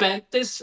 35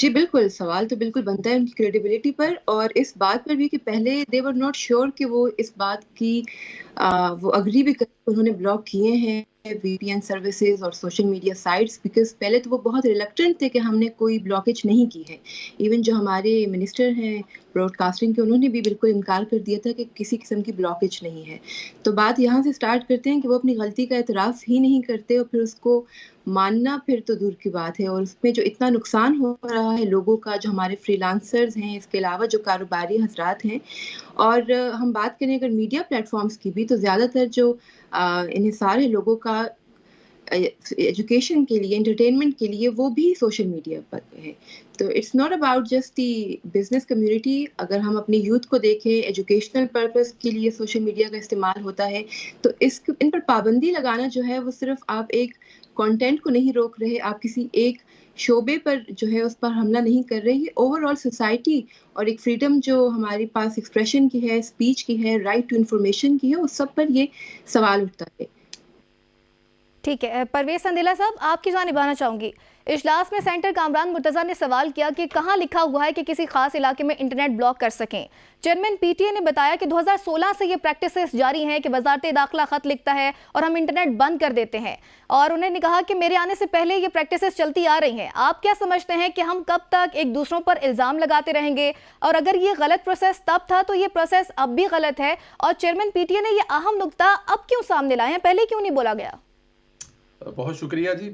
جی بالکل، سوال تو بالکل بنتا ہے ان کی کریڈیبلٹی پر، اور اس بات پر بھی کہ پہلے دے ور ناٹ شیور کہ وہ اس بات کی وہ اگری بھی انہوں نے بلاک کیے ہیں وی پی این سروسز اور سوشل میڈیا سائٹس، بیکاز پہلے تو وہ بہت ریلکٹنٹ تھے کہ ہم نے کوئی بلاکیج نہیں کی ہے. ایون جو ہمارے منسٹر ہیں براڈ کاسٹنگ کے، انہوں نے بھی بالکل انکار کر دیا تھا کہ کسی قسم کی بلاکیج نہیں ہے. تو بات یہاں سے سٹارٹ کرتے ہیں کہ وہ اپنی غلطی کا اعتراف ہی نہیں کرتے، اور پھر اس کو ماننا پھر تو دور کی بات ہے. اور اس میں جو اتنا نقصان ہو رہا ہے لوگوں کا، جو ہمارے فری لانسرز ہیں، اس کے علاوہ جو کاروباری حضرات ہیں، اور ہم بات کریں اگر میڈیا پلیٹ فارمز کی بھی، تو زیادہ تر جو انحصار ہے لوگوں کا ایجوکیشن کے لیے، انٹرٹینمنٹ کے لیے، وہ بھی سوشل میڈیا پر ہے. تو it's not about just the business community. اگر ہم اپنی یوتھ کو دیکھیں، ایجوکیشنل پرپز کے لیے سوشل میڈیا کا استعمال ہوتا ہے، تو ان پر پابندی لگانا جو ہے وہ صرف آپ ایک کانٹینٹ کو نہیں روک رہے، آپ کسی ایک شعبے پر جو ہے اس پر حملہ نہیں کر رہے. یہ اوور آل سوسائٹی اور ایک فریڈم جو ہمارے پاس ایکسپریشن کی ہے، اسپیچ کی ہے، رائٹ ٹو انفارمیشن کی ہے، اس سب پر یہ سوال اٹھتا ہے. ٹھیک ہے، پرویز سندیلا صاحب آپ کی جانب آنا چاہوں گی. اجلاس میں سینٹر کامران مرتضیٰ نے سوال کیا کہ کہاں لکھا ہوا ہے کہ کسی خاص علاقے میں انٹرنیٹ بلاک کر سکیں. چیئرمین پی ٹی اے نے بتایا کہ 2016 سے یہ پریکٹسز جاری ہیں کہ وزارت داخلہ خط لکھتا ہے اور ہم انٹرنیٹ بند کر دیتے ہیں، اور انہوں نے کہا کہ میرے آنے سے پہلے یہ پریکٹسز چلتی آ رہی ہیں. آپ کیا سمجھتے ہیں کہ ہم کب تک ایک دوسروں پر الزام لگاتے رہیں گے؟ اور اگر یہ غلط پروسیس تب تھا تو یہ پروسیس اب بھی غلط ہے، اور چیئرمین پی ٹی اے نے یہ اہم نکتہ اب کیوں سامنے لائے ہیں، پہلے کیوں نہیں بولا گیا؟ بہت شکریہ جی.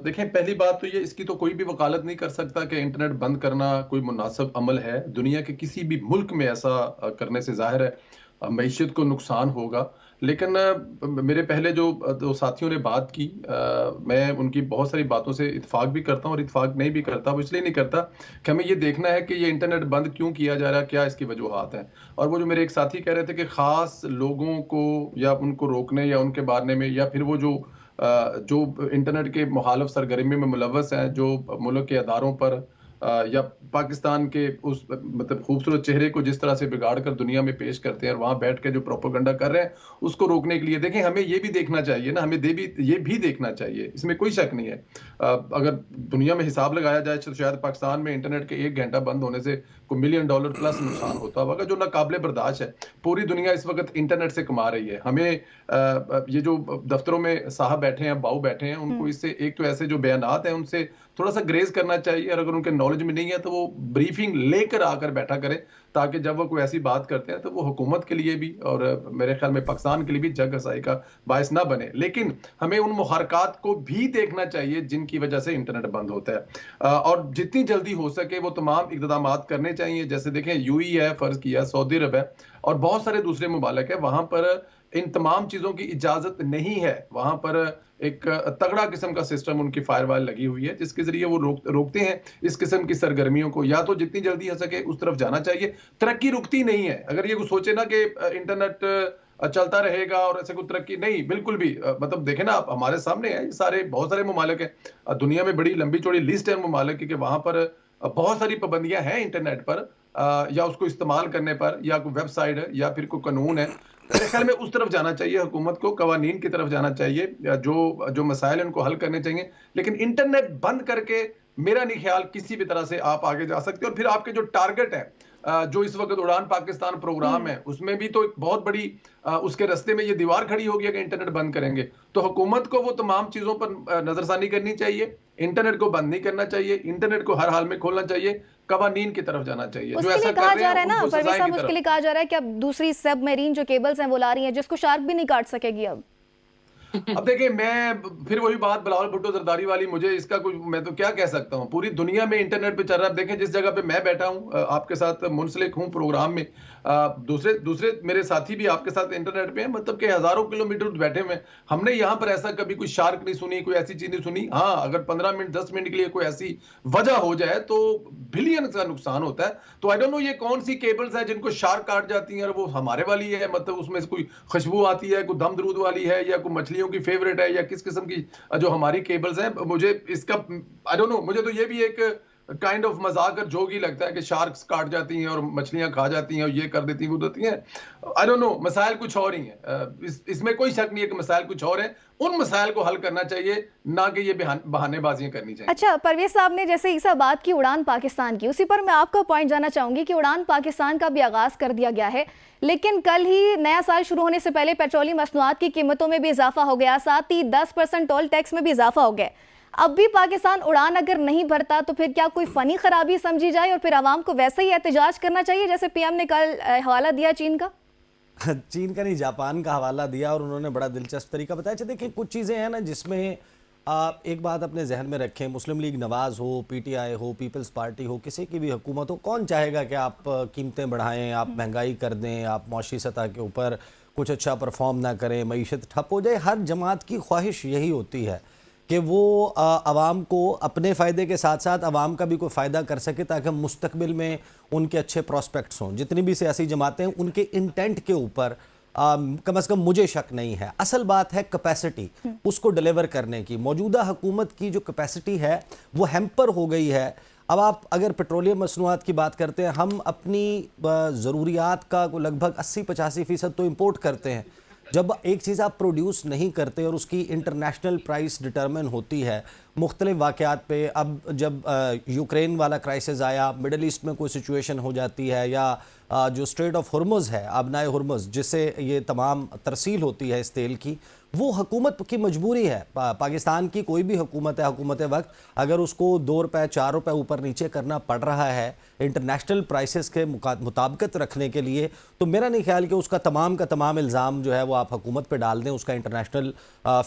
دیکھیں، پہلی بات تو یہ، اس کی تو کوئی بھی وکالت نہیں کر سکتا کہ انٹرنیٹ بند کرنا کوئی مناسب عمل ہے. دنیا کے کسی بھی ملک میں ایسا کرنے سے ظاہر ہے معیشت کو نقصان ہوگا. لیکن میرے پہلے جو دو ساتھیوں نے بات کی، میں ان کی بہت ساری باتوں سے اتفاق بھی کرتا ہوں اور اتفاق نہیں بھی کرتا. وہ اس لیے نہیں کرتا کہ ہمیں یہ دیکھنا ہے کہ یہ انٹرنیٹ بند کیوں کیا جا رہا ہے، کیا اس کی وجوہات ہیں. اور وہ جو میرے ایک ساتھی کہہ رہے تھے کہ خاص لوگوں کو یا ان کو روکنے یا ان کے بارے میں، یا پھر وہ جو انٹرنیٹ کے مخالف سرگرمی میں ملوث ہیں، جو ملک کے اداروں پر یا پاکستان کے اس مطلب خوبصورت چہرے کو جس طرح سے بگاڑ کر دنیا میں پیش کرتے ہیں اور وہاں بیٹھ کے جو پروپیگنڈا کر رہے ہیں، اس کو روکنے کے لیے دیکھیں ہمیں یہ بھی دیکھنا چاہیے نا، ہمیں یہ بھی دیکھنا چاہیے، اس میں کوئی شک نہیں ہے. اگر دنیا میں حساب لگایا جائے تو شاید پاکستان میں انٹرنیٹ کے 1 گھنٹہ بند ہونے سے کوئی $1 ملین پلس نقصان ہوتا ہوگا، جو ناقابل برداشت ہے. پوری دنیا اس وقت انٹرنیٹ سے کما رہی ہے. ہمیں یہ جو دفتروں میں صاحب بیٹھے ہیں، باؤ بیٹھے ہیں، ان کو اس سے ایک تو ایسے جو بیانات ہیں ان سے تھوڑا سا گریز کرنا چاہیے، اور اگر ان کے نالج میں نہیں ہے تو وہ بریفنگ لے کر آ کر بیٹھا کریں، تاکہ جب وہ کوئی ایسی بات کرتے ہیں تو وہ حکومت کے لیے بھی اور میرے خیال میں پاکستان کے لیے بھی جگ ہسائی کا باعث نہ بنے. لیکن ہمیں ان محرکات کو بھی دیکھنا چاہیے جن کی وجہ سے انٹرنیٹ بند ہوتا ہے، اور جتنی جلدی ہو سکے وہ تمام اقدامات کرنے چاہیے. جیسے دیکھیں یو ای ہے، فرض کیا سعودی عرب ہے اور بہت سارے دوسرے ممالک ہیں، وہاں پر ان تمام چیزوں کی اجازت نہیں ہے. وہاں پر ایک تگڑا قسم کا سسٹم ان کی فائر وال لگی ہوئی ہے، جس کے ذریعے وہ روکتے ہیں اس قسم کی سرگرمیوں کو. یا تو جتنی جلدی ہو سکے اس طرف جانا چاہیے. ترقی رکتی نہیں ہے. اگر یہ سوچے نا کہ انٹرنیٹ چلتا رہے گا اور ایسے کوئی ترقی نہیں، بالکل بھی. مطلب دیکھیں نا، ہمارے سامنے ہے بہت سارے ممالک ہیں دنیا میں، بڑی لمبی چوڑی لسٹ ہے ممالک کی، وہاں پر بہت ساری پابندیاں ہیں انٹرنیٹ پر، یا اس کو استعمال کرنے پر، یا کوئی ویب سائٹ ہے یا پھر کوئی قانون ہے. میرے خیال میں اس طرف جانا چاہیے حکومت کو، قوانین کی طرف جانا چاہیے، جو مسائل ان کو حل کرنے چاہیے. لیکن انٹرنیٹ بند کر کے میرا نہیں خیال کسی بھی طرح سے آپ آگے جا سکتے. اور پھر آپ کے جو ٹارگٹ ہے، جو اس وقت اڑان پاکستان پروگرام ہے، اس میں بھی تو ایک بہت بڑی اس کے رستے میں یہ دیوار کھڑی ہوگی کہ انٹرنیٹ بند کریں گے. تو حکومت کو وہ تمام چیزوں پر نظر ثانی کرنی چاہیے. انٹرنیٹ کو بند نہیں کرنا چاہیے، انٹرنیٹ کو ہر حال میں کھولنا چاہیے، قوانین کی طرف جانا چاہیے. اس کے لیے کہا جا رہا ہے نا پرویز صاحب، اس کے لیے کہا جا رہا ہے کہ اب دوسری سب میرین جو کیبلز ہیں وہ لا رہی ہیں، جس کو شارک بھی نہیں کاٹ سکے گی. اب دیکھیں، میں پھر وہی بات بلاول بھٹو زرداری والی، مجھے اس کا کچھ، میں تو کیا کہہ سکتا ہوں. پوری دنیا میں انٹرنیٹ پہ چل رہا ہے. دیکھیں جس جگہ پہ میں بیٹھا ہوں، آپ کے ساتھ منسلک ہوں پروگرام میں، دوسرے میرے ساتھی بھی آپ کے ساتھ انٹرنیٹ پہ ہیں، مطلب کہ ہزاروں کلومیٹر بیٹھے ہوئے. ہم نے یہاں پر ایسا کبھی کوئی شارک نہیں سنی، کوئی ایسی چیز نہیں سنی. ہاں، اگر 15 منٹ 10 منٹ کے لیے کوئی ایسی وجہ ہو جائے تو بلین کا نقصان ہوتا ہے. تو آئی ڈونٹ نو یہ کون سی کیبلز ہیں جن کو شارک کاٹ جاتی ہیں اور وہ ہمارے والی ہے، مطلب اس میں سے کوئی خوشبو آتی ہے، کوئی دم درود والی ہے، یا کوئی مچھلیوں کی فیوریٹ ہے، یا کس قسم کی جو ہماری کیبلز ہیں. مجھے اس کا آئی ڈونٹ نو، مجھے تو یہ بھی ایک کائنڈ آف مذاق اور جوک ہی لگتا ہے کہ شارکس کاٹ جاتی ہیں اور مچھلیاں کھا جاتی ہیں اور یہ کر دیتی ہیں وہ دیتی ہیں. آئی ڈونٹ نو, مسائل کچھ اور ہی ہیں. اس میں کوئی شک نہیں ہے کہ مسائل کچھ اور ہیں. ان مسائل کو حل کرنا چاہیے, نہ کہ یہ بہانے بازیاں کرنی چاہیے. اچھا پرویز صاحب نے جیسے عیسیٰ بات کی اڑان پاکستان کی, اسی پر میں آپ کا پوائنٹ جاننا چاہوں گی کہ اڑان پاکستان کا بھی آغاز کر دیا گیا ہے, لیکن کل ہی نیا سال شروع ہونے سے پہلے پیٹرولیم مصنوعات کی قیمتوں میں بھی اضافہ ہو گیا, ساتھ ہی 10% ٹول ٹیکس میں بھی اضافہ ہو گیا. اب بھی پاکستان اڑان اگر نہیں بھرتا تو پھر کیا کوئی فنی خرابی سمجھی جائے اور پھر عوام کو ویسے ہی احتجاج کرنا چاہیے جیسے پی ایم نے کل حوالہ دیا چین کا؟ چین کا نہیں, جاپان کا حوالہ دیا اور انہوں نے بڑا دلچسپ طریقہ بتایا. اچھا دیکھیں کچھ چیزیں ہیں نا جس میں آپ ایک بات اپنے ذہن میں رکھیں, مسلم لیگ نواز ہو, پی ٹی آئی ہو, پیپلز پارٹی ہو, کسی کی بھی حکومت ہو, کون چاہے گا کہ آپ قیمتیں بڑھائیں, آپ مہنگائی کر دیں, آپ معاشی سطح کے اوپر کچھ اچھا پرفارم نہ کریں, معیشت ٹھپ ہو جائے. ہر جماعت کی خواہش یہی ہوتی ہے کہ وہ عوام کو اپنے فائدے کے ساتھ ساتھ عوام کا بھی کوئی فائدہ کر سکے تاکہ مستقبل میں ان کے اچھے پراسپیکٹس ہوں. جتنی بھی سیاسی جماعتیں ہیں ان کے انٹینٹ کے اوپر کم از کم مجھے شک نہیں ہے. اصل بات ہے کیپیسٹی, اس کو ڈیلیور کرنے کی. موجودہ حکومت کی جو کیپیسٹی ہے وہ ہیمپر ہو گئی ہے. اب آپ اگر پیٹرولیم مصنوعات کی بات کرتے ہیں, ہم اپنی ضروریات کا لگ بھگ 80-85% تو امپورٹ کرتے ہیں. جب ایک چیز آپ پروڈیوس نہیں کرتے اور اس کی انٹرنیشنل پرائس ڈٹرمن ہوتی ہے مختلف واقعات پہ, اب جب یوکرین والا کرائسس آیا, مڈل ایسٹ میں کوئی سچویشن ہو جاتی ہے, یا جو اسٹریٹ آف ہرمز ہے, آبنائے ہرمز, جس سے یہ تمام ترسیل ہوتی ہے اس تیل کی, وہ حکومت کی مجبوری ہے. پاکستان کی کوئی بھی حکومت ہے, حکومت وقت, اگر اس کو 2 روپے 4 روپے اوپر نیچے کرنا پڑ رہا ہے انٹرنیشنل پرائسز کے مطابقت رکھنے کے لیے, تو میرا نہیں خیال کہ اس کا تمام الزام جو ہے وہ آپ حکومت پہ ڈال دیں. اس کا انٹرنیشنل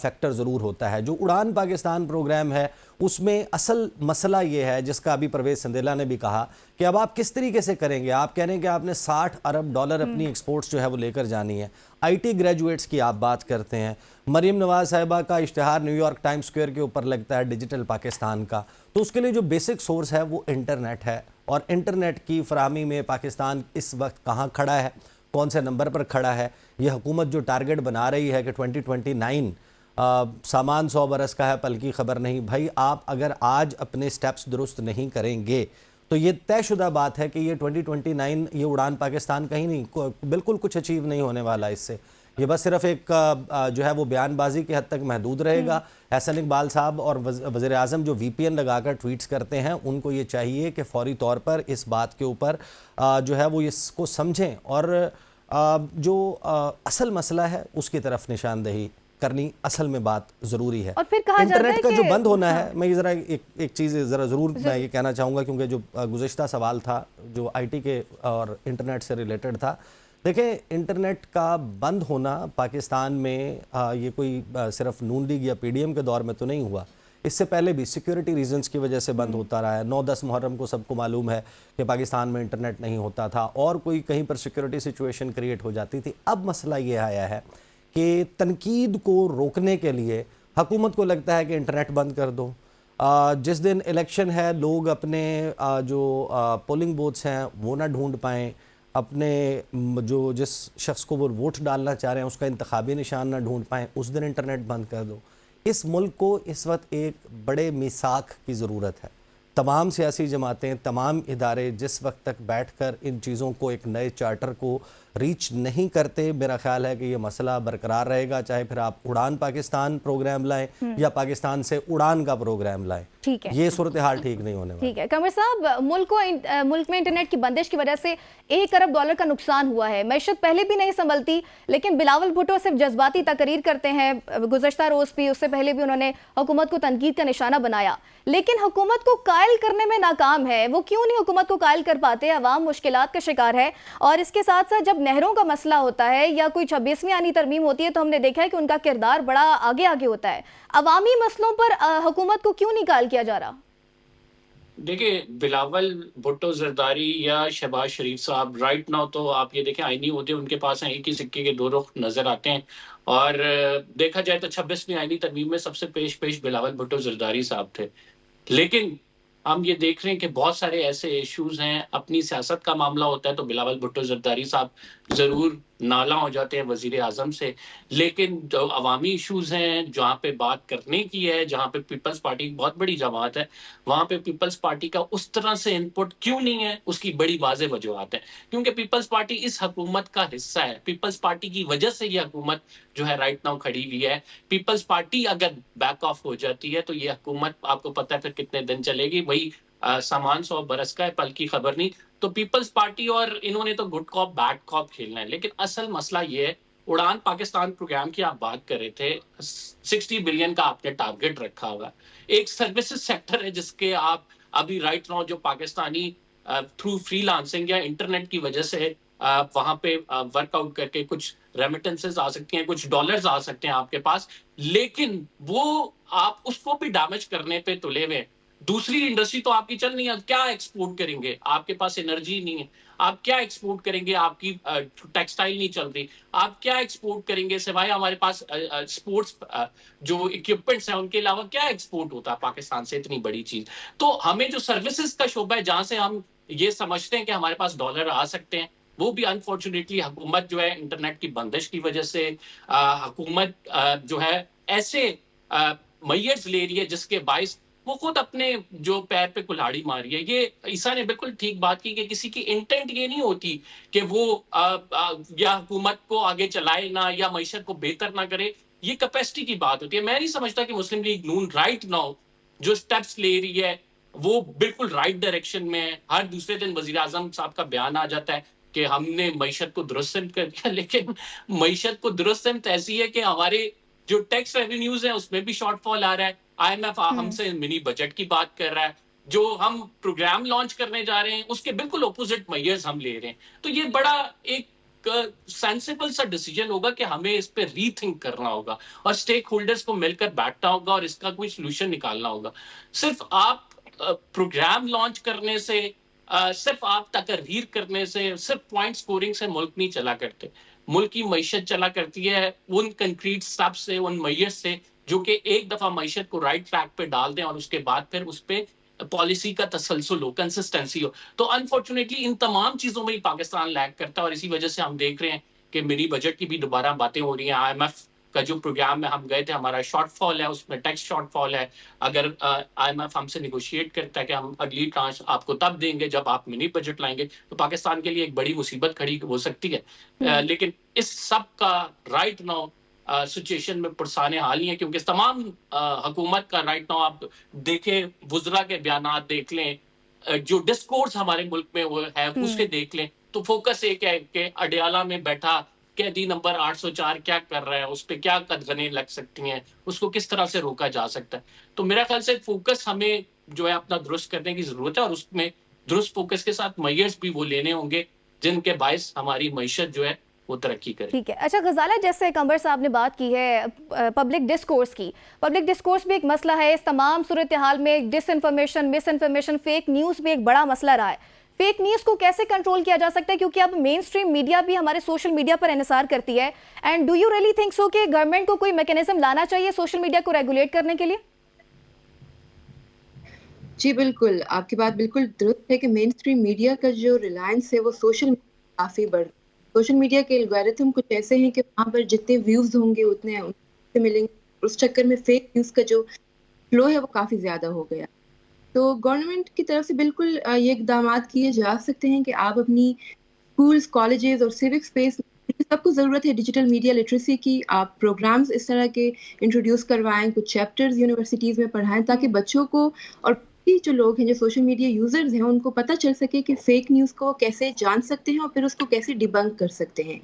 فیکٹر ضرور ہوتا ہے. جو اڑان پاکستان پروگرام ہے اس میں اصل مسئلہ یہ ہے, جس کا ابھی پرویز سندیلا نے بھی کہا, کہ اب آپ کس طریقے سے کریں گے. آپ کہہ رہے ہیں کہ آپ نے $60 ارب اپنی ایکسپورٹس جو ہے وہ لے کر جانی ہے. آئی ٹی گریجویٹس کی آپ بات کرتے ہیں, مریم نواز صاحبہ کا اشتہار نیو یارک ٹائم سکوئر کے اوپر لگتا ہے ڈیجیٹل پاکستان کا, تو اس کے لیے جو بیسک سورس ہے وہ انٹرنیٹ ہے. اور انٹرنیٹ کی فراہمی میں پاکستان اس وقت کہاں کھڑا ہے, کون سے نمبر پر کھڑا ہے. یہ حکومت جو ٹارگٹ بنا رہی ہے کہ 2029 سامان 100 برس کا ہے پل کی خبر نہیں, بھائی آپ اگر آج اپنے سٹیپس درست نہیں کریں گے تو یہ طے شدہ بات ہے کہ یہ 2029 یہ اڑان پاکستان کہیں نہیں, بالکل کچھ اچیو نہیں ہونے والا اس سے. یہ بس صرف ایک جو ہے وہ بیان بازی کے حد تک محدود رہے گا. احسن اقبال صاحب اور وزیر اعظم جو وی پی این لگا کر ٹویٹس کرتے ہیں, ان کو یہ چاہیے کہ فوری طور پر اس بات کے اوپر جو ہے وہ اس کو سمجھیں اور جو اصل مسئلہ ہے اس کی طرف نشاندہی کرنی اصل میں بات ضروری ہے. اور پھر کہا جاتا ہے انٹرنیٹ کا کہ جو بند ہونا ہے, میں ذرا ایک چیز ذرا ضرور میں یہ کہنا چاہوں گا, کیونکہ جو گزشتہ سوال تھا جو آئی ٹی کے اور انٹرنیٹ سے ریلیٹڈ تھا. دیکھیں انٹرنیٹ کا بند ہونا پاکستان میں یہ کوئی صرف نون لیگ یا پی ڈی ایم کے دور میں تو نہیں ہوا, اس سے پہلے بھی سیکیورٹی ریزنز کی وجہ سے بند ہوتا رہا ہے. 9-10 محرم کو سب کو معلوم ہے کہ پاکستان میں انٹرنیٹ نہیں ہوتا تھا اور کوئی کہیں پر سیکیورٹی سچویشن کریٹ ہو جاتی تھی. اب مسئلہ یہ آیا ہے کہ تنقید کو روکنے کے لیے حکومت کو لگتا ہے کہ انٹرنیٹ بند کر دو. جس دن الیکشن ہے لوگ اپنے جو پولنگ بوتھس ہیں وہ نہ ڈھونڈ پائیں, اپنے جو جس شخص کو وہ ووٹ ڈالنا چاہ رہے ہیں اس کا انتخابی نشان نہ ڈھونڈ پائیں, اس دن انٹرنیٹ بند کر دو. اس ملک کو اس وقت ایک بڑے میثاق کی ضرورت ہے. تمام سیاسی جماعتیں, تمام ادارے جس وقت تک بیٹھ کر ان چیزوں کو ایک نئے چارٹر کو ریچ نہیں کرتے, میرا خیال ہے کہ یہ مسئلہ برقرار رہے گا, چاہے پھر آپ اڑان پاکستان پروگرام لائیں یا پاکستان سے اڑان کا پروگرام لائیں. ٹھیک ہے, یہ صورتحال ٹھیک نہیں ہونے والی. ٹھیک ہے قمر صاحب, ملک میں انٹرنیٹ کی بندش کی وجہ سے $1 ارب کا نقصان ہوا ہے. معیشت پہلے بھی نہیں سنبھلتی, لیکن بلاول بھٹو صرف جذباتی تقریر کرتے ہیں. گزشتہ روز بھی, اس سے پہلے بھی انہوں نے حکومت کو تنقید کا نشانہ بنایا, لیکن حکومت کو قائل کرنے میں ناکام ہے. وہ کیوں نہیں حکومت کو قائل کر پاتے؟ عوام مشکلات کا شکار ہے. اور اس کے ساتھ ساتھ جب نہروں کا مسئلہ ہوتا ہے یا کوئی 26ویں آئینی ترمیم ہوتی ہے تو ہم نے دیکھا ہے کہ ان کا کردار بڑا آگے ہوتا ہے. عوامی مسئلوں پر حکومت کو کیوں نہیں قائل کیا جا رہا؟ دیکھیں بلاول بھٹو زرداری یا شہباز شریف صاحب رائٹ ناؤ تو آپ یہ دیکھیں آئینی عہدے ان کے پاس ہیں, ایک ہی سکے کے 2 رخ نظر آتے ہیں. اور دیکھا جائے تو 26ویں آئینی ترمیم میں سب سے پیش بلاول بھٹو زرداری صاحب تھے. لیکن ہم یہ دیکھ رہے ہیں کہ بہت سارے ایسے ایشوز ہیں, اپنی سیاست کا معاملہ ہوتا ہے تو بلاول بھٹو زرداری صاحب ضرور نالاں ہو جاتے ہیں وزیر اعظم سے، لیکن جو عوامی ایشوز ہیں جہاں پہ بات کرنے کی ہے، جہاں پہ پیپلز پارٹی بہت بڑی جماعت ہے، وہاں پہ پیپلز پارٹی کا اس طرح سے ان پٹ کیوں نہیں ہے، اس کی بڑی واضح وجوہات ہیں. کیونکہ پیپلز پارٹی اس حکومت کا حصہ ہے. پیپلز پارٹی کی وجہ سے یہ حکومت جو ہے رائٹ ناؤ کھڑی ہوئی ہے. پیپلز پارٹی اگر بیک آف ہو جاتی ہے تو یہ حکومت آپ کو پتہ ہے پھر کتنے دن چلے گی. وہی سامان 100 برس کا ہے، پل کی خبر نہیں. تو پیپلز پارٹی اور انہوں نے تو گڈ کاپ بیڈ کاپ کھیلنا ہے. لیکن اصل مسئلہ یہ ہے، اڑان پاکستان پروگرام کی آپ بات کر رہے تھے، 60 بلین کا آپ نے ٹارگٹ رکھا ہوا. ایک سروسز سیکٹر ہے جس کے آپ ابھی رائٹ ناؤ جو پاکستانی تھرو فری لانسنگ یا انٹرنیٹ کی وجہ سے وہاں پہ ورک آؤٹ کر کے کچھ ریمیٹنسز آ سکتی ہیں، کچھ ڈالرز آ سکتے ہیں آپ کے پاس، لیکن وہ آپ اس کو بھی ڈیمیج کرنے پہ تلے ہوئے. دوسری انڈسٹری تو آپ کی چل نہیں ہے، کیا ایکسپورٹ کریں گے؟ آپ کے پاس انرجی نہیں ہے، آپ کیا ایکسپورٹ کریں گے؟ آپ کی ٹیکسٹائل نہیں چل رہی، آپ کیا ایکسپورٹ کریں گے سوائے ہمارے پاس اسپورٹس جو اکوپمنٹس ہیں ان کے علاوہ کیا ایکسپورٹ ہوتا ہے پاکستان سے اتنی بڑی چیز؟ تو ہمیں جو سروسز کا شعبہ ہے جہاں سے ہم یہ سمجھتے ہیں کہ ہمارے پاس ڈالر آ سکتے ہیں، وہ بھی انفارچونیٹلی حکومت جو ہے انٹرنیٹ کی بندش کی وجہ سے حکومت جو ہے ایسے میئرز لے رہی ہے جس کے باعث وہ خود اپنے جو پیر پہ کلہاڑی ماری ہے. یہ عیسیٰ نے بالکل ٹھیک بات کی کہ کسی کی انٹینٹ یہ نہیں ہوتی کہ وہ یا حکومت کو آگے چلائے نہ یا معیشت کو بہتر نہ کرے. یہ کیپیسٹی کی بات ہوتی ہے. میں نہیں سمجھتا کہ مسلم لیگ نون رائٹ ناؤ جو سٹیپس لے رہی ہے وہ بالکل رائٹ ڈائریکشن میں ہے. ہر دوسرے دن وزیر اعظم صاحب کا بیان آ جاتا ہے کہ ہم نے معیشت کو درست سمت کر دیا، لیکن معیشت کو درست سمت ایسی ہے کہ ہمارے جو ٹیکس ریونیوز ہیں اس میں بھی شارٹ فال آ رہا ہے. آئی ایم ایف ہم سے منی بجٹ کی بات کر رہا ہے، جو ہم پروگرام لانچ کرنے جا رہے ہیں اس کے بالکل اپوزٹ میئرز ہم لے رہے ہیں. تو یہ بڑا ایک سینسیبل سا ڈیسیجن ہوگا کہ ہمیں اس پہ ری تھنک کرنا ہوگا اور اسٹیک ہولڈرز کو مل کر بیٹھنا ہوگا اور اس کا کوئی سلوشن نکالنا ہوگا. صرف آپ پروگرام لانچ کرنے سے، صرف آپ تقریر کرنے سے، صرف پوائنٹ سکورنگ سے ملک نہیں چلا کرتے. ملک کی معیشت چلا کرتی ہے ان کنکریٹ سٹیپ سے، ان میئر سے جو کہ ایک دفعہ معیشت کو رائٹ ٹریک پہ ڈال دیں اور اس کے بعد پھر اس پہ پالیسی کا تسلسل ہو، کنسسٹنسی ہو. تو انفارچونیٹلی ان تمام چیزوں میں ہی پاکستان لیگ کرتا ہے اور اسی وجہ سے ہم دیکھ رہے ہیں کہ منی بجٹ کی بھی دوبارہ باتیں ہو رہی ہیں. آئی ایم ایف کا جو پروگرام میں ہم گئے تھے ہمارا شارٹ فال ہے، اس میں ٹیکس شارٹ فال ہے. اگر آئی ایم ایف ہم سے نیگوشیٹ کرتا ہے کہ ہم اگلی ٹرانش آپ کو تب دیں گے جب آپ منی بجٹ لائیں گے، تو پاکستان کے لیے ایک بڑی مصیبت کھڑی ہو سکتی ہے. لیکن اس سب کا رائٹ ناؤ سچویشن میں پرسان حال ہی ہے، کیونکہ تمام حکومت کا رائٹ ناؤ آپ دیکھیں، وزراء کے بیانات دیکھ لیں، جو ڈسکورس ہمارے ملک میں وہ ہے اس کے دیکھ لیں، تو فوکس ایک ہے کہ اڈیالہ میں بیٹھا قیدی نمبر 804 کیا کر رہا ہے، اس پہ کیا قدغنیں لگ سکتی ہیں، اس کو کس طرح سے روکا جا سکتا ہے. تو میرا خیال سے فوکس ہمیں جو ہے اپنا درست کرنے کی ضرورت ہے، اور اس میں درست فوکس کے ساتھ میئرز بھی وہ لینے ہوں گے جن کے باعث ہماری معیشت جو ہے وہ ترقی کرے. ٹھیک ہے. اچھا غزالہ، جیسے قمر صاحب نے بات کی ہے پبلک ڈسکورس کی، پبلک ڈسکورس بھی ایک مسئلہ ہے. اس تمام صورتحال میں ڈس انفارمیشن، مس انفارمیشن، فیک نیوز بھی ایک بڑا مسئلہ رہا ہے. فیک نیوز کو کیسے کنٹرول کیا جا سکتا ہے، کیونکہ اب مین اسٹریم میڈیا بھی ہمارے سوشل میڈیا پر انحصار کرتی ہے. And do you really think so کہ گورنمنٹ کو کوئی میکینزم لانا چاہیے سوشل میڈیا کو ریگولیٹ کرنے کے لیے؟ جی بالکل، آپ کی بات بالکل درست ہے کہ مین اسٹریم میڈیا کا جو ریلائنس ہے وہ سوشل میڈیا کافی بڑھ. سوشل میڈیا کے الگورتھم کچھ ایسے ہیں کہ وہاں پر جتنے ویوز ہوں گے اتنے سے ملیں گے. اس چکر میں فیک نیوز کا جو فلو ہے وہ کافی زیادہ ہو گیا. تو گورنمنٹ کی طرف سے بالکل یہ اقدامات کیے جا سکتے ہیں کہ آپ اپنی اسکولز، کالجز اور سیوک اسپیس، سب کو ضرورت ہے ڈیجیٹل میڈیا لٹریسی کی. آپ پروگرامز اس طرح کے انٹروڈیوس کروائیں، کچھ چیپٹرز یونیورسٹیز میں پڑھائیں تاکہ بچوں کو اور جو لوگ ہیں جو سوشل میڈیا یوزرز ہیں ان کو پتہ چل سکے کہ فیک نیوز کو کیسے جان سکتے ہیں اور پھر اس کو کیسے ڈیبنک کر سکتے ہیں.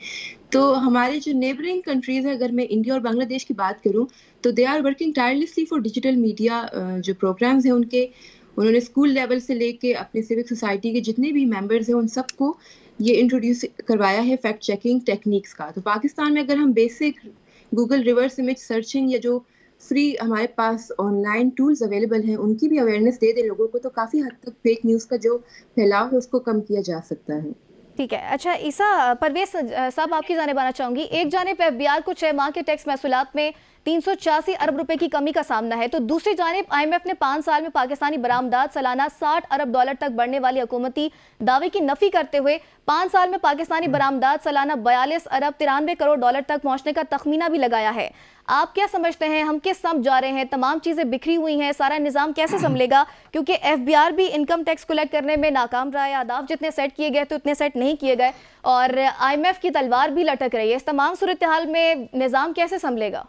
تو ہمارے جو نیبرنگ کنٹریز ہیں، اگر میں انڈیا اور بنگلہ دیش کی بات کروں تو they are working tirelessly for digital media. جو پروگرامز ہیں انہوں نے اسکول لیول سے لے کے اپنے سیوک سوسائٹی کے جتنے بھی ممبرز ہیں ان سب کو یہ انٹروڈیوس کروایا ہے فیکٹ چیکنگ ٹیکنیکس کا. تو پاکستان میں اگر ہم basic Google reverse image searching یا جو فری ہمارے پاس آن لائن ٹولز اویلیبل ہیں ان کی بھی اویئرنیس دے دیں لوگوں کو، تو کافی حد تک فیک نیوز کا جو پھیلاؤ ہے اس کو کم کیا جا سکتا ہے. ٹھیک ہے. اچھا عیسیٰ، پرویز صاحب آپ کی جانب آنا چاہوں گی. ایک جانب FBR کو 6 ماہ کے ٹیکس محصولات میں 386 ارب روپے کی کمی کا سامنا ہے، تو دوسری جانب IMF نے 5 سال میں پاکستانی برآمدات سالانہ 60 ارب ڈالر تک بڑھنے والی حکومتی دعوے کی نفی کرتے ہوئے 5 سال میں پاکستانی برآمدات سالانہ 42 ارب 93 کروڑ ڈالر تک پہنچنے کا تخمینہ بھی لگایا ہے. آپ کیا سمجھتے ہیں، ہم کس سمت جا رہے ہیں؟ تمام چیزیں بکھری ہوئی ہیں، سارا نظام کیسے سنبھلے گا؟ کیونکہ FBR بھی انکم ٹیکس کلیکٹ کرنے میں ناکام رہا ہے، اہداف جتنے سیٹ کیے گئے تو اتنے سیٹ نہیں کیے گئے، اور IMF کی تلوار بھی لٹک رہی ہے. اس تمام صورتحال میں نظام کیسے سنبھلے گا؟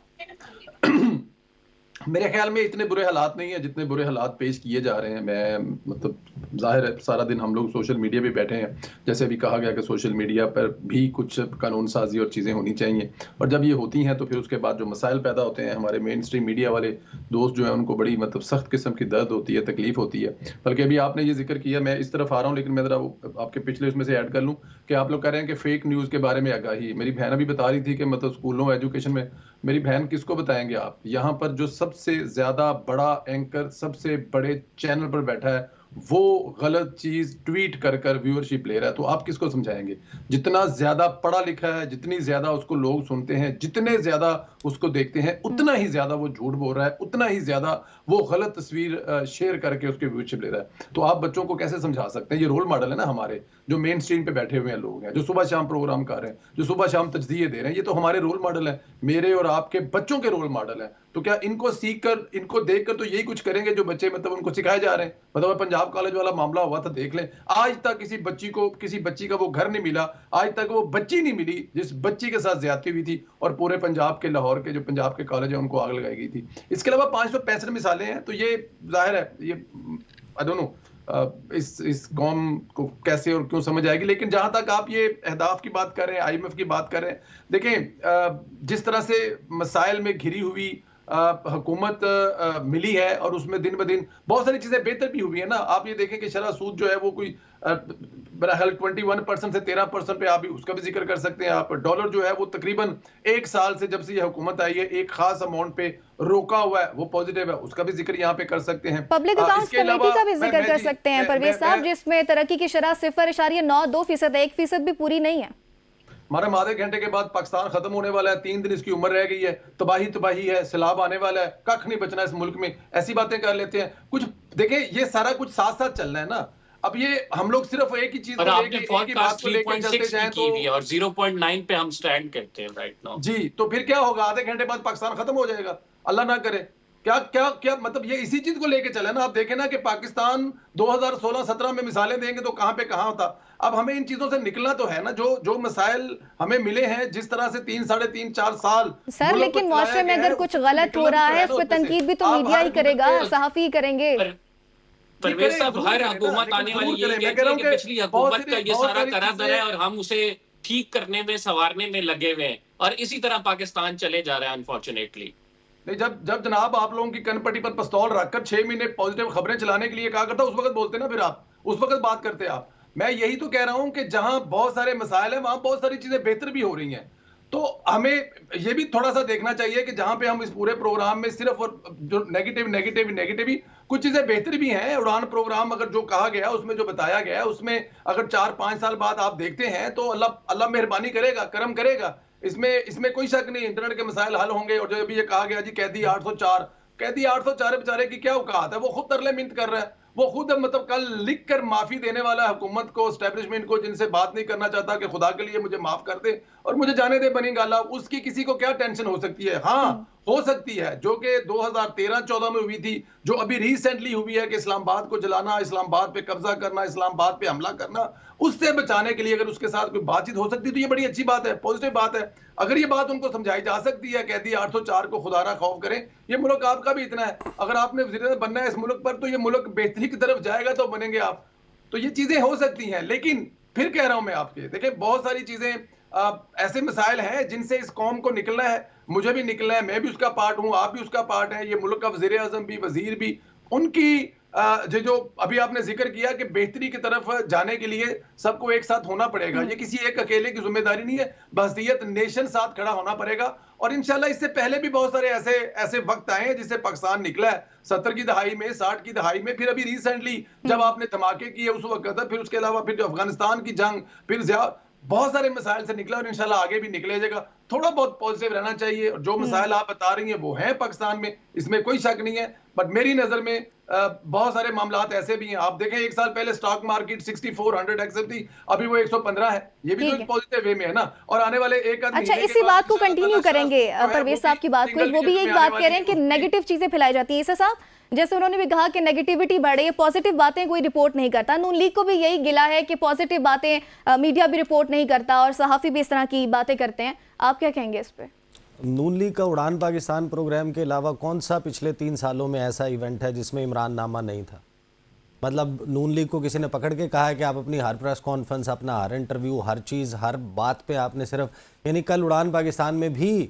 میرے خیال میں اتنے برے حالات نہیں ہیں جتنے برے حالات پیش کیے جا رہے ہیں. میں مطلب ظاہر ہے سارا دن ہم لوگ سوشل میڈیا پہ بیٹھے ہیں، جیسے بھی کہا گیا کہ سوشل میڈیا پر بھی کچھ قانون سازی اور چیزیں ہونی چاہیے، اور جب یہ ہوتی ہیں تو پھر اس کے بعد جو مسائل پیدا ہوتے ہیں، ہمارے مین اسٹریم میڈیا والے دوست جو ہیں ان کو بڑی مطلب سخت قسم کی درد ہوتی ہے، تکلیف ہوتی ہے. بلکہ ابھی آپ نے یہ ذکر کیا، میں اس طرف آ رہا ہوں لیکن میں ذرا آپ کے پچھلے اس میں سے ایڈ کر لوں کہ آپ لوگ کہہ رہے ہیں کہ فیک نیوز کے بارے میں آگاہی. میری بہن ابھی بتا رہی تھی کہ مطلب اسکولوں ایجوکیشن میں، میری بہن کس کو بتائیں گے آپ، یہاں پر جو سب سے زیادہ بڑا اینکر سب سے بڑے چینل پر بیٹھا ہے وہ غلط چیز ٹویٹ کر کر ویورشپ لے رہا ہے، تو آپ کس کو سمجھائیں گے؟ جتنا زیادہ پڑھا لکھا ہے، جتنی زیادہ اس کو لوگ سنتے ہیں، جتنے زیادہ اس کو دیکھتے ہیں، اتنا ہی زیادہ وہ جھوٹ بول رہا ہے، اتنا ہی زیادہ وہ غلط تصویر شیئر کر کے اس کی ویورشپ لے رہا ہے. تو آپ بچوں کو کیسے سمجھا سکتے ہیں؟ یہ رول ماڈل ہے نا ہمارے، جو مین اسٹریم پہ بیٹھے ہوئے ہیں لوگ ہیں، جو صبح شام پروگرام کر رہے ہیں، جو صبح شام تجزیے دے رہے ہیں، یہ تو ہمارے رول ماڈل ہیں، میرے اور آپ کے بچوں کے رول ماڈل ہیں. تو کیا ان کو سیکھ کر، ان کو دیکھ کر تو یہی کچھ کریں گے جو بچے مطلب ان کو سکھائے جا رہے ہیں؟ مطلب پنجاب کالج والا معاملہ ہوا تھا، دیکھ لیں، آج تک کسی بچی کا وہ گھر نہیں ملا، آج تک وہ بچی نہیں ملی جس بچی کے ساتھ زیادتی ہوئی تھی، اور پورے پنجاب کے، لاہور کے جو پنجاب کے کالج ہیں ان کو آگ لگائی گئی تھی. اس کے علاوہ 565 مثالیں ہیں. تو یہ ظاہر ہے، یہ آئی ڈونٹ نو اس قوم کو کیسے اور کیوں سمجھ آئے گی. لیکن جہاں تک آپ یہ اہداف کی بات کر رہے ہیں، IMF کی بات کر رہے ہیں، دیکھیں جس طرح سے مسائل میں گھری ہوئی حکومت ملی ہے، اور اس میں دن بدن بہت ساری چیزیں بہتر بھی ہوئی ہیں نا. آپ یہ دیکھیں کہ شرح سود جو ہے وہ کوئی بہرحال 21% سے 13% پہ، آپ اس کا بھی ذکر کر سکتے ہیں. آپ ڈالر جو ہے وہ تقریباً 1 سال سے جب سے یہ حکومت آئی ہے ایک خاص اماؤنٹ پہ روکا ہوا ہے، وہ پازیٹیو ہے، اس کا بھی ذکر یہاں پہ کر سکتے ہیں. پبلک اکاؤنٹس کمیٹی کا بھی ذکر کر سکتے ہیں پرویز صاحب، جس میں ترقی کی شرح 0.92% ہے، 1% بھی پوری نہیں ہے. ہمارا آدھے گھنٹے کے بعد پاکستان ختم ہونے والا ہے، 3 دن اس کی عمر رہ گئی ہے، تباہی ہے، سیلاب آنے والا ہے، ککھ نہیں بچنا اس ملک میں. ایسی باتیں کر لیتے ہیں. کچھ دیکھیں یہ سارا کچھ ساتھ ساتھ چلنا ہے نا. اب یہ ہم لوگ صرف ایک ہی چیز کو لے کے، ایک ہی بات کو لے کے چلتے جائیں تو، اور 0.9 پہ ہم سٹینڈ کرتے ہیں رائٹ ناؤ. جی تو پھر کیا ہوگا؟ آدھے گھنٹے بعد پاکستان ختم ہو جائے گا، اللہ نہ کرے. کیا مطلب یہ اسی چیز کو لے کے چلے نا. آپ دیکھیں نا کہ پاکستان 2016-17 میں مثالیں دیں گے تو کہاں پہ کہاں ہوتا. اب ہمیں ان چیزوں سے نکلنا تو ہے نا، جو مسائل ہمیں ملے ہیں، جس طرح سے 3 ساڑھے 3 4 سال سر. لیکن معاشرے میں اگر کچھ غلط ہو رہا ہے اس پہ تنقید بھی تو میڈیا ہی کرے گا، صحافی کریں گے. پرویز صاحب، ہر حکومت آنے والی یہ کہتی ہے کہ پچھلی حکومت کا یہ سارا کرا دھرا ہے اور ہم اسے ٹھیک کرنے میں، سنوارنے میں لگے ہوئے ہیں، اور اسی طرح پاکستان چلے جا رہا ہے انفارچونیٹلی. نہیں، جب جناب آپ لوگوں کی کن پٹی پر پستول رکھ کر 6 مہینے پازیٹیو خبریں چلانے کے لیے کہا کرتا، اس وقت بولتے نا، پھر آپ اس وقت بات کرتے آپ. میں یہی تو کہہ رہا ہوں کہ جہاں بہت سارے مسائل ہیں وہاں بہت ساری چیزیں بہتر بھی ہو رہی ہیں. تو ہمیں یہ بھی تھوڑا سا دیکھنا چاہیے کہ جہاں پہ ہم اس پورے پروگرام میں صرف اور جو نیگیٹیو کچھ چیزیں بہتر بھی ہیں. اڑان پروگرام اگر جو کہا گیا، اس میں جو بتایا گیا، اس میں اگر 4-5 سال بعد آپ دیکھتے ہیں تو اللہ مہربانی کرے گا، کرم کرے گا. اس میں کوئی شک نہیں، انٹرنیٹ کے مسائل حل ہوں گے. اور جو ابھی یہ کہا گیا جی قیدی 804 بیچارے کی کیا اوقات ہے؟ وہ خود ترلے منت کر رہا ہے، وہ خود مطلب کل لکھ کر معافی دینے والا حکومت کو، اسٹیبلشمنٹ کو، جن سے بات نہیں کرنا چاہتا کہ خدا کے لیے مجھے معاف کر دے اور مجھے جانے دے بنی گالا. اس کی کسی کو کیا ٹینشن ہو سکتی ہے؟ ہاں ہو سکتی ہے، جو کہ 2013-14 میں ہوئی تھی، جو ابھی ریسنٹلی ہوئی ہے کہ اسلام آباد کو جلانا، اسلام آباد پہ قبضہ کرنا، اسلام آباد پہ حملہ کرنا. اس سے بچانے کے لیے اگر اس کے ساتھ کوئی بات چیت ہو سکتی تو یہ بڑی اچھی بات ہے، پازیٹیو بات ہے. اگر یہ بات ان کو سمجھائی جا سکتی ہے، قیدی 804 کو خدا نہ خوف کریں، یہ ملک آپ کا بھی اتنا ہے. اگر آپ نے وزیر اعظم بننا ہے اس ملک پر تو یہ ملک بہتری کی طرف جائے گا تو بنیں گے آپ. تو یہ چیزیں ہو سکتی ہیں. لیکن پھر کہہ رہا ہوں میں آپ کے، دیکھیں بہت ساری چیزیں ایسے مسائل ہیں جن سے اس قوم کو نکلنا ہے، مجھے بھی نکلنا ہے، میں بھی اس کا پارٹ ہوں، آپ بھی اس کا پارٹ ہیں. یہ ملک کا وزیر اعظم بھی، وزیر بھی، ان کی جو ابھی آپ نے ذکر کیا کہ بہتری کی طرف جانے کے لیے سب کو ایک ساتھ ہونا پڑے گا، یہ کسی ایک اکیلے کی ذمہ داری نہیں ہے، بحثیت نیشن ساتھ کھڑا ہونا پڑے گا. اور انشاءاللہ اس سے پہلے بھی بہت سارے ایسے وقت آئے ہیں جس سے پاکستان نکلا ہے، 70 کی دہائی میں، 60 کی دہائی میں، پھر ابھی ریسنٹلی جب آپ نے دھماکے کیے اس وقت تھا، پھر اس کے علاوہ پھر جو افغانستان کی جنگ، پھر بہت سارے مسائل سے نکلا اور انشاءاللہ آگے بھی نکلے جائے گا. تھوڑا بہت پازیٹیو رہنا چاہیے، اور جو مسائل آپ بتا رہی ہیں وہ ہیں پاکستان میں، اس میں کوئی شک نہیں ہے. بٹ میری نظر میں بہت سارے معاملات ایسے بھی ہیں. آپ دیکھیں ایک سال پہلے سٹاک مارکیٹ 6400 ایکسل تھی، ابھی وہ 115 ہے. یہ بھی تو ایک پازیٹیو وے میں ہے نا. اور آنے والے ایک آدھ اچھا اسی بات کو کنٹینیو کریں گے پرویز صاحب کی بات کو، وہ بھی ایک بات کہہ رہے ہیں کہ نیگیٹو چیزیں پھیلائی جاتی ہیں. عیسیٰ صاحب جیسے انہوں نے بھی کہا کہ نیگیٹیوٹی بڑھ رہی ہے، پازیٹیو باتیں کوئی رپورٹ نہیں کرتا. نون لیگ کو بھی یہی گلا ہے کہ پازیٹیو باتیں میڈیا بھی رپورٹ نہیں کرتا اور صحافی بھی اس طرح کی باتیں کرتے ہیں. آپ کیا کہیں گے اس پہ؟ نون لیگ کا اڑان پاکستان پروگرام کے علاوہ کون سا پچھلے 3 سالوں میں ایسا ایونٹ ہے جس میں عمران نامہ نہیں تھا؟ مطلب نون لیگ کو کسی نے پکڑ کے کہا ہے کہ آپ اپنی ہر پریس کانفرنس، اپنا ہر انٹرویو، ہر چیز، ہر بات پہ آپ نے صرف، یعنی کل اڑان پاکستان میں بھی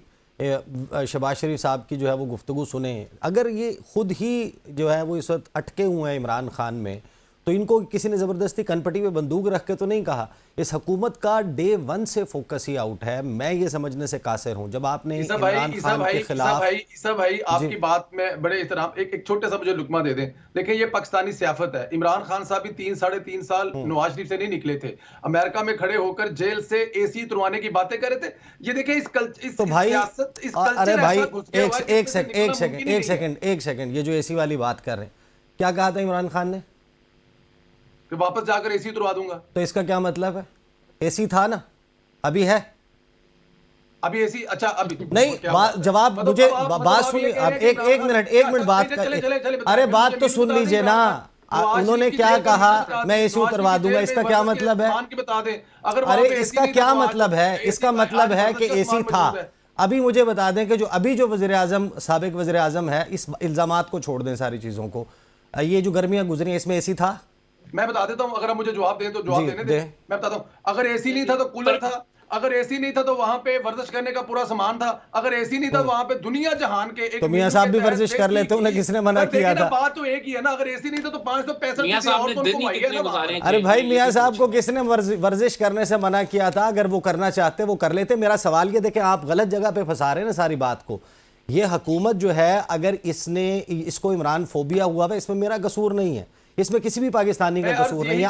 شہباز شریف صاحب کی جو ہے وہ گفتگو سنیں. اگر یہ خود ہی جو ہے وہ اس وقت اٹکے ہوئے ہیں عمران خان میں، تو ان کو کسی نے زبردستی کنپٹی پہ بندوق رکھ کے تو نہیں کہا. اس حکومت کا ڈے 1 سے فوکس ہی آؤٹ ہے. میں یہ سمجھنے سے قاصر ہوں جب آپ نے عمران خان کے خلاف... عیسیٰ بھائی آپ کی بات میں بڑے احترام، ایک چھوٹے سا مجھے لقمہ دے دیں. دیکھیں یہ پاکستانی سیاست ہے. عمران خان صاحب بھی 3-3.5 سال نواز شریف سے نہیں نکلے تھے. امریکہ میں کھڑے ہو کر جیل سے اے سی اتروانے کی باتیں کر رہے تھے. یہ دیکھیں اس سیاست، اس کلچر... ارے بھائی ایک سیکنڈ، یہ جو اے سی والی بات کر رہے ہیں، کیا کہا تھا عمران خان نے؟ کہ واپس جا کر اے سی اتروا دوں گا. تو اس کا کیا مطلب ہے؟ اے سی تھا نا، ابھی ہے. ابھی اے سی، اچھا ابھی نہیں، جواب مجھے بات سنیے. اب ایک منٹ بات کر، ارے بات تو سن لیجئے نا. انہوں نے کیا کہا؟ میں اے سی اتروا دوں گا. اس کا کیا مطلب ہے؟ ارے اس کا کیا مطلب ہے؟ اس کا مطلب ہے کہ اے سی تھا. ابھی مجھے بتا دیں کہ ابھی جو وزیراعظم، سابق وزیراعظم ہے، اس الزامات کو چھوڑ دیں، ساری چیزوں کو. یہ جو گرمیاں گزری ہیں اس میں اے سی تھا؟ میں بتا دیتا ہوں، اگر آپ مجھے جواب دیں تو جواب دینے دیں. میں بتاتا ہوں، اگر اے سی نہیں تھا تو کولر تھا، اگر اے سی نہیں تھا تو وہاں پہ ورزش کرنے کا پورا سامان تھا، اگر اے سی نہیں تھا وہاں پہ دنیا جہان کے... تو میاں صاحب بھی ورزش کر لیتے، انہیں کس نے منع کیا تھا؟ بات تو ایک ہی ہے نا، اگر اے سی نہیں تھا تو 565 ارے بھائی میاں صاحب کو کس نے ورزش کرنے سے منع کیا تھا؟ اگر وہ کرنا چاہتے وہ کر لیتے. میرا سوال یہ دیکھیں، آپ غلط جگہ پہ پھنسا رہے ہیں نا ساری بات کو. یہ حکومت جو ہے، اگر اس کو عمران فوبیا ہوا ہے، اس میں میرا قصور نہیں ہے، اس میں کسی بھی پاکستانی کا قصور نہیں ہے.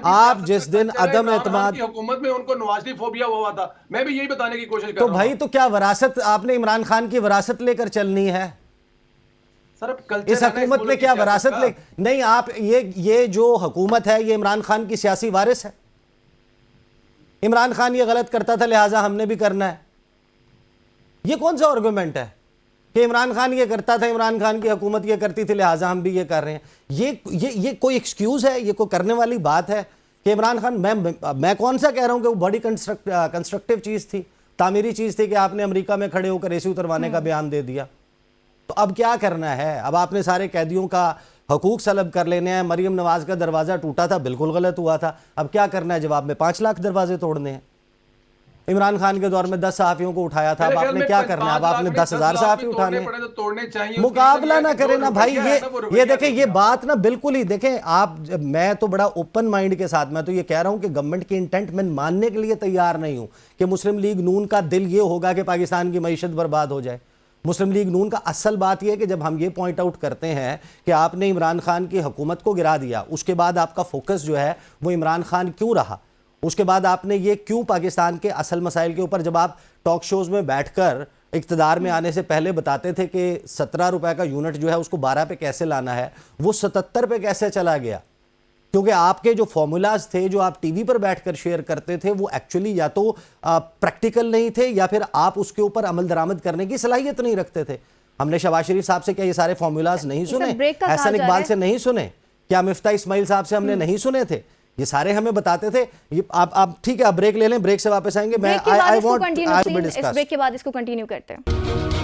آپ جس دن عدم اعتماد کی حکومت میں ان کو نواز شریف فوبیا ہوا تھا، میں بھی یہی بتانے کی کوشش کر رہا ہوں. تو بھائی تو کیا وراثت آپ نے عمران خان کی وراثت لے کر چلنی ہے؟ اس حکومت میں کیا وراثت لے نہیں؟ آپ یہ جو حکومت ہے یہ عمران خان کی سیاسی وارث ہے. عمران خان یہ غلط کرتا تھا لہٰذا ہم نے بھی کرنا ہے. یہ کون سا آرگومنٹ ہے کہ عمران خان یہ کرتا تھا، عمران خان کی حکومت یہ کرتی تھی لہٰذا ہم بھی یہ کر رہے ہیں؟ یہ کوئی ایکسکیوز ہے؟ یہ کوئی کرنے والی بات ہے کہ عمران خان... میں کون سا کہہ رہا ہوں کہ وہ بڑی کنسٹرکٹیو چیز تھی، تعمیری چیز تھی کہ آپ نے امریکہ میں کھڑے ہو کر اے سی اتروانے کا بیان دے دیا. تو اب کیا کرنا ہے؟ اب آپ نے سارے قیدیوں کا حقوق سلب کر لینے ہیں. مریم نواز کا دروازہ ٹوٹا تھا، بالکل غلط ہوا تھا. اب کیا کرنا ہے؟ جواب میں 5 لاکھ دروازے توڑنے ہیں. عمران خان کے دور میں 10 صحافیوں کو اٹھایا تھا، اب آپ نے کیا کرنا ہے؟ اب آپ نے 10,000 صحافی اٹھانے. مقابلہ نہ کریں نا بھائی. یہ دیکھیں، یہ بات نا بالکل ہی دیکھیں آپ. میں تو بڑا اوپن مائنڈ کے ساتھ میں تو یہ کہہ رہا ہوں کہ گورنمنٹ کی انٹینٹ میں ماننے کے لیے تیار نہیں ہوں کہ مسلم لیگ نون کا دل یہ ہوگا کہ پاکستان کی معیشت برباد ہو جائے. مسلم لیگ نون کا اصل بات یہ ہے کہ جب ہم یہ پوائنٹ آؤٹ کرتے ہیں کہ آپ نے عمران خان کی حکومت کو گرا دیا، اس کے بعد آپ کا فوکس جو ہے وہ عمران خان کیوں رہا؟ اس کے بعد آپ نے یہ کیوں پاکستان کے اصل مسائل کے اوپر، جب آپ ٹاک شوز میں بیٹھ کر اقتدار میں آنے سے پہلے بتاتے تھے کہ 17 روپے کا یونٹ جو ہے اس کو 12 پہ کیسے لانا ہے، وہ 77 پہ کیسے چلا گیا؟ کیونکہ آپ کے جو فارمولاز تھے جو آپ ٹی وی پر بیٹھ کر شیئر کرتے تھے وہ ایکچولی یا تو پریکٹیکل نہیں تھے یا پھر آپ اس کے اوپر عمل درآمد کرنے کی صلاحیت نہیں رکھتے تھے. ہم نے شہباز شریف صاحب سے کیا یہ سارے فارمولاز نہیں سنے؟ احسن اقبال سے نہیں سنے؟ کیا مفتاح اسماعیل صاحب سے ہم نے نہیں سنے تھے؟ یہ سارے ہمیں بتاتے تھے. آپ ٹھیک ہے، آپ بریک لے لیں، بریک سے واپس آئیں گے. میں اس بریک کے بعد اس کو کنٹینیو کرتے ہیں.